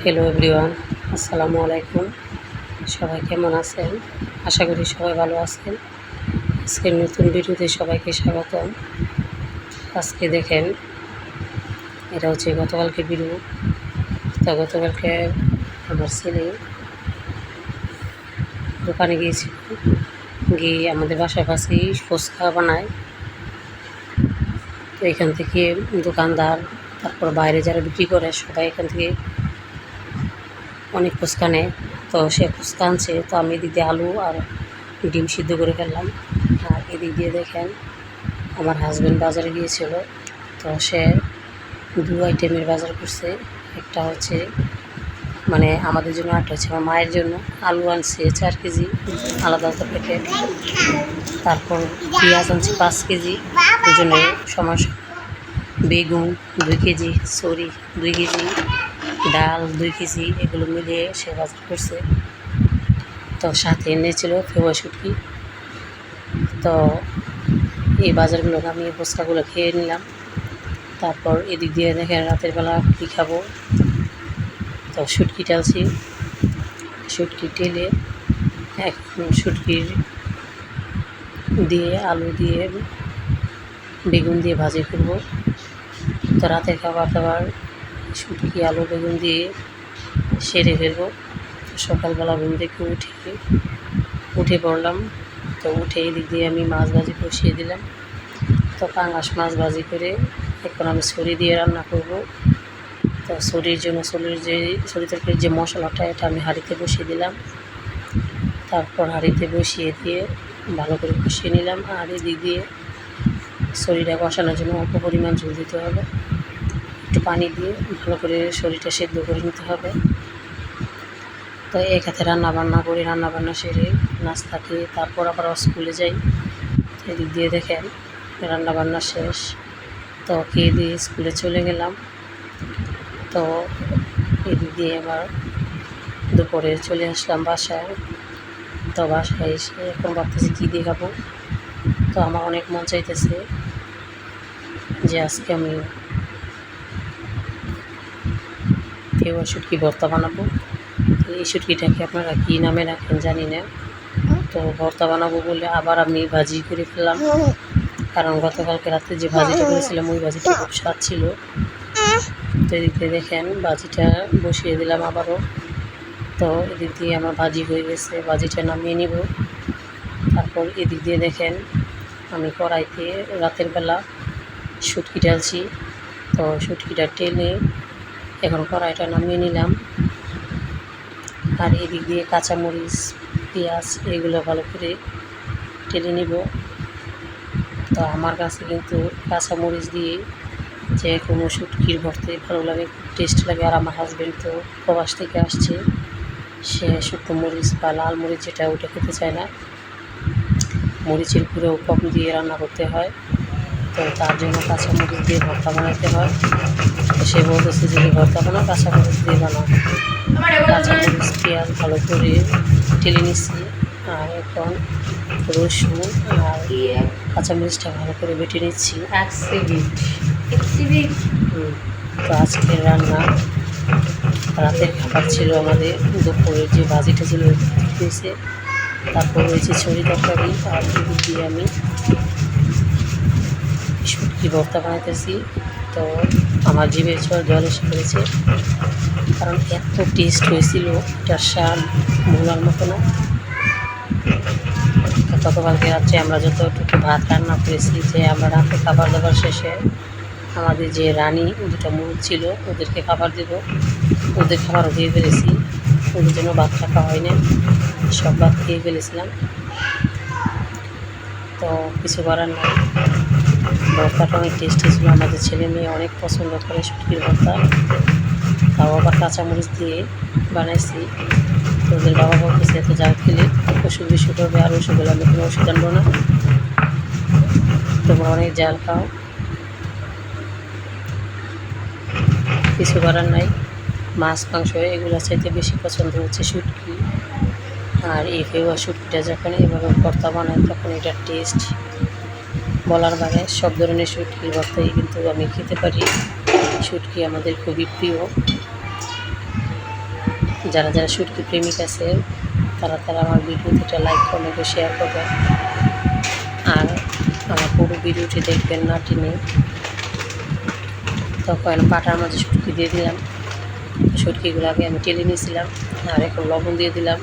Hello everyone, আসসালামু আলাইকুম। সবাই কেমন আছেন? আশা করি সবাই ভালো আছেন। আজকের নতুন ভিডিওতে সবাইকে স্বাগতম। আজকে দেখেন, এটা হচ্ছে গতকালকে ভিডিও। তো গতকালকে আমার ছেলে দোকানে গিয়েছিল, গিয়ে আমাদের বাসার কাছেই ফুচকা বানায়। তো এখান থেকে দোকানদার, তারপর বাইরে যারা বিক্রি করে সবাই এখান থেকে অনেক ফুচকা নেয়। তো সে ফুচকা আনছে, তো আমি এদিক দিয়ে আলু আর ডিম সিদ্ধ করে ফেললাম। আর এদিক দিয়ে দেখেন, আমার হাজব্যান্ড বাজারে গিয়েছিল। তো সে দু আইটেমের বাজার করছে। একটা হচ্ছে মানে আমাদের জন্য, একটা হচ্ছে আমার মায়ের জন্য। আলু আনছে 4 কেজি আলাদা আলাদা প্যাকেট, তারপর পেঁয়াজ আনছে 5 কেজি দুজনের সমস্যা, বেগুন 2 কেজি, সরি 2 কেজি, ডাল 2 কেজি, এগুলো মিলিয়ে সে বাজার করছে। তো সাথে এনেছিল ফেওয়া শুটকি। তো এই বাজারগুলো আমি ফুচকাগুলো খেয়ে নিলাম। তারপর এদিক দিয়ে দেখেন রাতের বেলা কী খাবো। তো শুটকি টালছি, শুটকি টেলে এখন শুটকির দিয়ে আলু দিয়ে বেগুন দিয়ে ভাজি করব। তো রাতের খাবার দাবার শুটকি আলু বেগুন দিয়ে সেরে ফেলবো। সকালবেলা ঘুম থেকে উঠে পড়লাম। তো উঠে এদিক দিয়ে আমি মাছ ভাজি বসিয়ে দিলাম। তো পাঙাশ মাছ ভাজি করে এখন আমি ছড়ি দিয়ে রান্না করব। তো ছড়ির জন্য ছড়ি তরকারির যে মশলাটা, এটা আমি হাঁড়িতে বসিয়ে দিলাম। তারপর হাঁড়িতে বসিয়ে দিয়ে ভালো করে কষিয়ে নিলাম। আর এদিক দিয়ে ছড়িটা কষানোর জন্য অল্প পরিমাণ ঝোল দিতে হবে, একটু পানি দিয়ে ভালো করে শরীরটা সেদ্ধ করে নিতে হবে। তো এক হাতে রান্নাবান্না সেরে নাস্তা খেয়ে তারপর আবার স্কুলে যাই। এদিক দিয়ে দেখেন রান্নাবান্না শেষ। তো খেয়ে দিয়ে স্কুলে চলে গেলাম। তো এদিক দিয়ে আবার দুপুরে চলে আসলাম বাসায়। তো বাসায় এসে এখন ভাবতেছি কী দিয়ে খাবো। তো আমার অনেক মন চাইতেছে যে আজকে আমি ফেওয়া শুটকি ভর্তা বানাবো। এই শুটকিটাকে আপনারা কী নামে রাখেন জানি না। তো ভর্তা বানাবো বলে আবার আমি ভাজি করে ফেললাম, কারণ গতকালকে রাতে যে ভাজিটা করেছিলাম ওই ভাজিটা খুব স্বাদ ছিল। তো এদিক দিয়ে দেখেন ভাজিটা বসিয়ে দিলাম আবারও। তো এদিক দিয়ে আমার ভাজি হয়ে গেছে, ভাজিটা নামিয়ে নিব। তারপর এদিক দিয়ে দেখেন আমি কড়াইতে রাতের বেলা শুটকি ঢালছি। তো শুটকিটা টেলে এখন কড়াইটা নামিয়ে নিলাম। আর এদিক দিয়ে কাঁচামরিচ পেঁয়াজ এগুলো ভালো করে টেলে নিব। তো আমার কাছে কিন্তু কাঁচামরিচ দিয়ে যে কোনো শুটকির ভর্তাই ভালো লাগে, খুব টেস্ট লাগে। আর আমার হাজব্যান্ড তো প্রবাস থেকে আসছে, সে শুকনো মরিচ বা লাল মরিচ যেটা ওটা খেতে চায় না, মরিচের গুঁড়ো কম দিয়ে রান্না করতে হয়। তো তার জন্য কাঁচামরিচ দিয়ে ভর্তা বানাতে হয়। তো সে বলতেছে যদি ভর্তা বানাও কাঁচামরিচ দিয়ে বানাও। কাঁচামরিচ পেঁয়াজ ভালো করে টেলে নিচ্ছি। আর এখন রসুন আর কাঁচামরিচটা ভালো করে বেটে নিচ্ছি। তো আজকের রান্না রাতের খাবার ছিল আমাদের, দুপুরের যে ভাজিটা ছিল হয়েছে, তারপর রয়েছে ছড়ি তরকারি। আর এদিক দিয়ে আমি শুটকি ভর্তা বানাইতেছি। তো আমার জিভে জল এসে পড়েছে, কারণ এত টেস্ট হয়েছিল, এটার স্বাদ ভোলার মতো না। গতকালকে রাত্রে আমরা যতটুকু ভাত রান্না করেছি, যে আমরা রাতে খাবার দাবার শেষে আমাদের যে রানী দুটো মুরগ ছিল ওদেরকে খাবার দেব, ওদের খাবারও দিয়ে ফেলেছি। ওদের জন্য ভাত রাখা হয় না, সব ভাত খেয়ে ফেলেছিলাম। তো কিছু করার নাই, ভর্তাটা অনেক টেস্টি ছিল। আমাদের ছেলে মেয়ে অনেক পছন্দ করে শুটকির ভর্তা, তাও আবার কাঁচামরিচ দিয়ে বানাইছি। তো ওদের বাবা বলতেছে এত জাল খেলে অসুখ বিসুখ হবে, আর ওষুধ হলে আমি কোনো ওষুধ আনবো না, তোমরা অনেক জাল খাও। কিছু করার নাই, মাছ মাংস এগুলো চাইতে বেশি পছন্দ হচ্ছে শুটকি। আর এই ফেওয়া শুটকিটা যখন এভাবে ভর্তা বানায় তখন এটার টেস্ট বলার বাইরে। সব ধরনের শুটকির ভর্তাই কিন্তু আমি খেতে পারি, শুটকি আমাদের খুবই প্রিয়। যারা যারা শুটকি প্রেমিক আছে তারা তারা আমার ভিডিওতে একটা লাইক কমেন্ট ও শেয়ার করবেন, আর আমার পুরো ভিডিওটি দেখবেন না টেনে। তখন পাটার মাঝে শুটকি দিয়ে দিলাম, শুটকিগুলো আগে আমি টেলে নিয়েছিলাম, আর এখন লবণ দিয়ে দিলাম।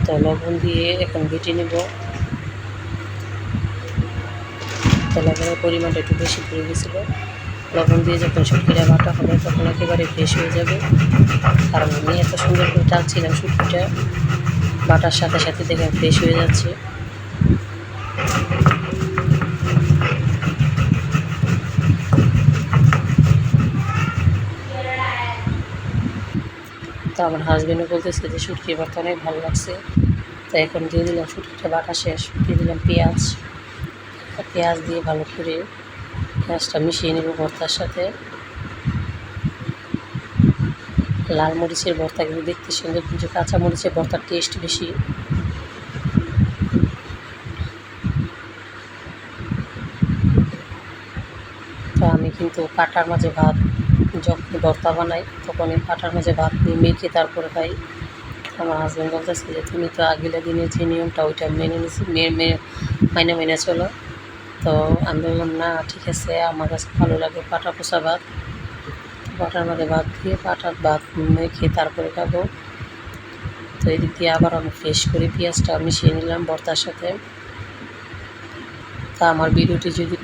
তো লবণ দিয়ে এখন বেটে নেব। তো লবণের পরিমাণটা একটু বেশি পড়ে গেছিলো। লবণ দিয়ে যখন শুটকিটা বাটা হবে তখন একেবারে ফ্রেশ হয়ে যাবে, কারণ আমি এত সুন্দর করে টানছিলাম শুটকিটা, বাটার সাথে সাথে দেখেন ফ্রেশ হয়ে যাচ্ছে। তো আমার হাজবেন্ডও বলতেছে যে শুটকি ভর্তা অনেক ভালো লাগছে। তো এখন দিয়ে দিলাম শুটকিটা বাটা শেষ, দিয়ে দিলাম পেঁয়াজ। পেঁয়াজ দিয়ে ভালো করে পেঁয়াজটা মিশিয়ে নেব ভর্তার সাথে। লাল মরিচের ভর্তা কিন্তু দেখতে সুন্দর, কিন্তু কাঁচা মরিচের ভর্তার টেস্ট বেশি। তো আমি কিন্তু পাটার মাঝে ভাত যখন ভর্তা বানাই তখন এই পাটার মাঝে ভাত নিয়ে মেখে তারপরে খাই। আমার হাজব্যান্ড বলতেছে যে তুমি তো আগের দিনে যে নিয়মটা ওইটা মেনে নিয়েছি, মেনে চলো। তো আমি বললাম না ঠিক আছে, আমার কাছে ভালো লাগে পাটা পোষা ভাত। পাটার মাঝে ভাত দিয়ে পাটার ভাত মেখে তারপরে খাবো। তো এদিক দিয়ে আবার আমি ফ্রেশ করে পেঁয়াজটা মিশিয়ে নিলাম ভর্তার সাথে। তা আমার ভিডিওটি যদি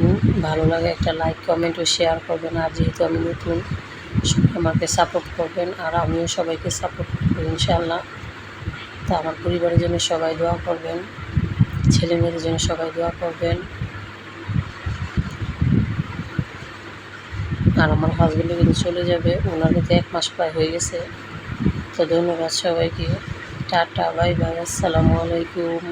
ভালো লাগে একটা লাইক কমেন্ট ও শেয়ার করবেন, আর যেহেতু আমি নতুন সবাই আমাকে সাপোর্ট করবেন, আর আমিও সবাইকে সাপোর্ট করবো ইনশাআল্লাহ। তা আমার পরিবারের জন্য সবাই দোয়া করবেন, ছেলে মেয়েদের জন্য সবাই দোয়া করবেন। আর আমার হাজবেন্ডও কিন্তু চলে যাবে, ওনার কিন্তু 1 মাস প্রায় হয়ে গেছে। তো ধন্যবাদ সবাইকে, টাটা, বাই বাই, আসসালামু আলাইকুম।